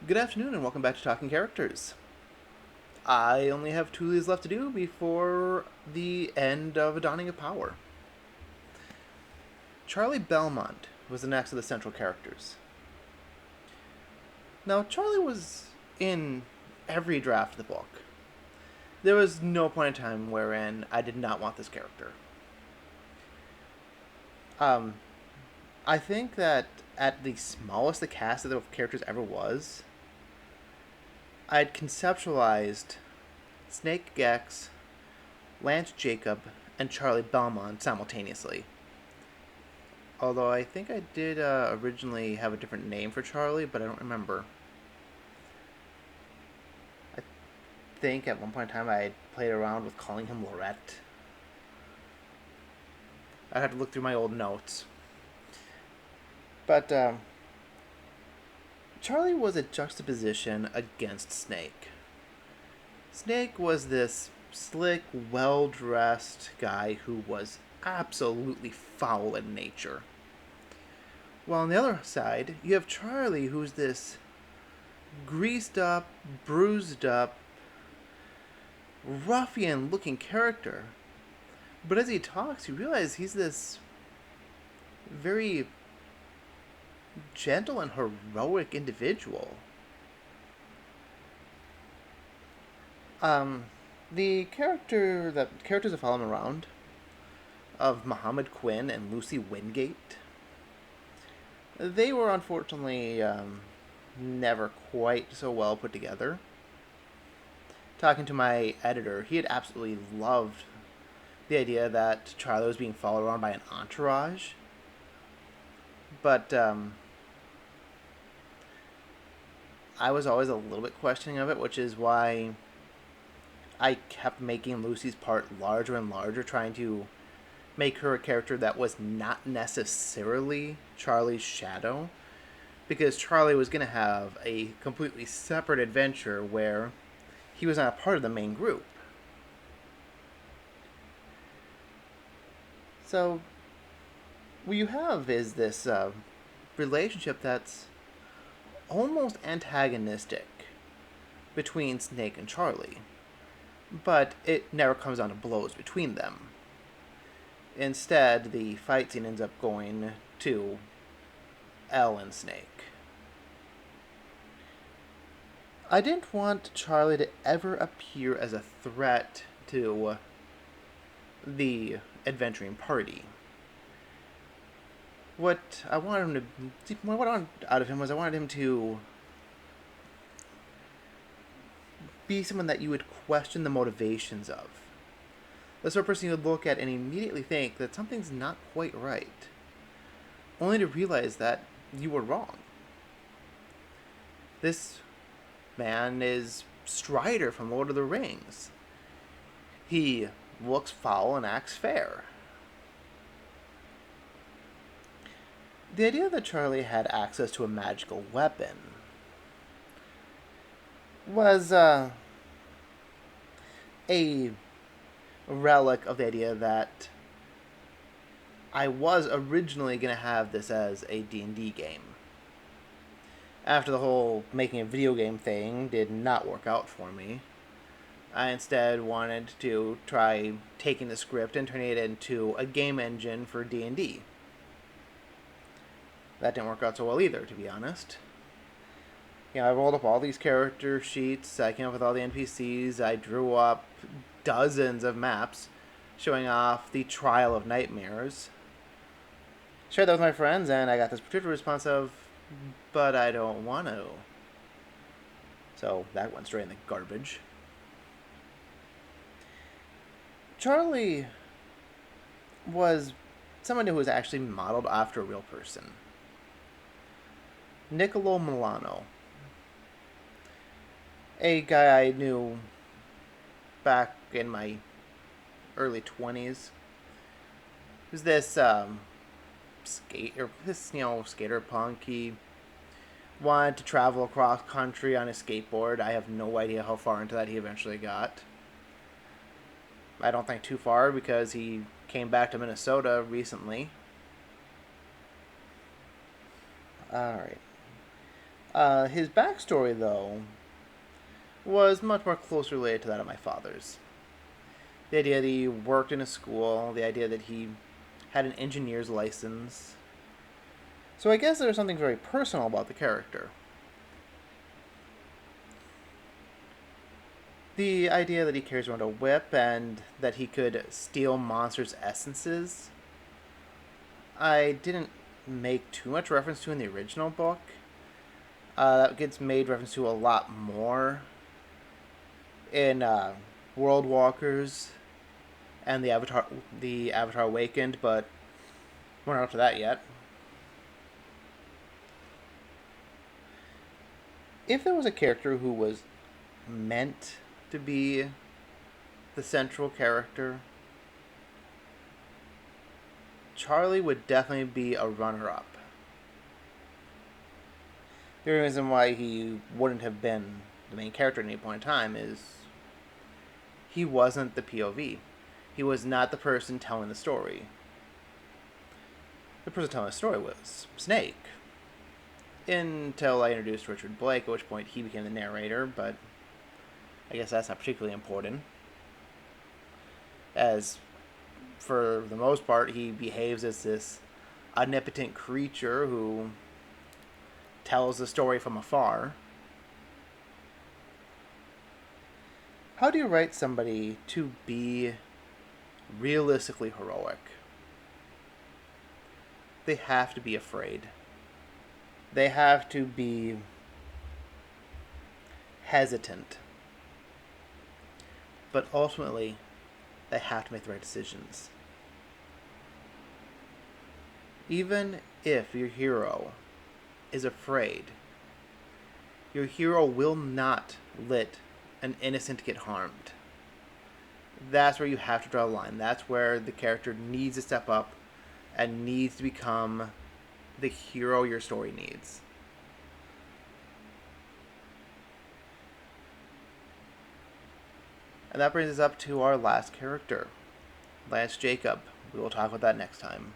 Good afternoon and welcome back to Talking Characters. I only have two leads left to do before the end of A Dawning of Power. Charlie Belmond was the next of the central characters. Now, Charlie was in every draft of the book. There was no point in time wherein I did not want this character. Um, I think that at the smallest the cast of the characters ever was, I'd conceptualized Snake Gex, Lance Jacob, and Charlie Belmont simultaneously. Although I think I did originally have a different name for Charlie, but I don't remember. I think at one point in time I played around with calling him Lorette. I'd have to look through my old notes. But Charlie was a juxtaposition against Snake. Snake was this slick, well dressed guy who was absolutely foul in nature. While on the other side, you have Charlie, who's this greased up, bruised up, ruffian looking character. But as he talks, you realize he's this very gentle and heroic individual. Um, the characters that follow him around, of Muhammad Quinn and Lucy Wingate, they were unfortunately never quite so well put together. Talking to my editor, he had absolutely loved the idea that Charlie was being followed around by an entourage. But I was always a little bit questioning of it, which is why I kept making Lucy's part larger and larger, trying to make her a character that was not necessarily Charlie's shadow, because Charlie was going to have a completely separate adventure where he was not a part of the main group. So, what you have is this relationship that's almost antagonistic between Snake and Charlie, but it never comes down to blows between them. Instead, the fight scene ends up going to Elle and Snake. I didn't want Charlie to ever appear as a threat to the adventuring party. What I wanted him to, what I wanted out of him was I wanted him to be someone that you would question the motivations of. The sort of person you would look at and immediately think that something's not quite right, only to realize that you were wrong. This man is Strider from Lord of the Rings. He looks foul and acts fair. The idea that Charlie had access to a magical weapon was a relic of the idea that I was originally going to have this as a D&D game. After the whole making a video game thing did not work out for me, I instead wanted to try taking the script and turning it into a game engine for D&D. That didn't work out so well either, to be honest. I rolled up all these character sheets, I came up with all the NPCs, I drew up dozens of maps showing off the Trial of Nightmares. Shared that with my friends, and I got this particular response of, but I don't want to. So that went straight in the garbage. Charlie was someone who was actually modeled after a real person. Niccolo Milano. A guy I knew back in my early 20s. Who's this skater punk. He wanted to travel across country on a skateboard. I have no idea how far into that he eventually got. I don't think too far because he came back to Minnesota recently. Alright. His backstory, though, was much more closely related to that of my father's. The idea that he worked in a school, the idea that he had an engineer's license. So I guess there's something very personal about the character. The idea that he carries around a whip and that he could steal monsters' essences, I didn't make too much reference to in the original book. That gets made reference to a lot more in World Walkers and the Avatar Awakened, but we're not up to that yet. If there was a character who was meant to be the central character, Charlie would definitely be a runner-up. The reason why he wouldn't have been the main character at any point in time is he wasn't the POV. He was not the person telling the story. The person telling the story was Snake. Until I introduced Richard Blake, at which point he became the narrator, but I guess that's not particularly important. As, for the most part, he behaves as this omnipotent creature who tells the story from afar. How do you write somebody to be realistically heroic? They have to be afraid. They have to be hesitant. But ultimately, they have to make the right decisions. Even if your hero is afraid, your hero will not let an innocent get harmed. That's where you have to draw a line. That's where the character needs to step up and needs to become the hero your story needs. And that brings us up to our last character, Lance Jacob. We will talk about that next time.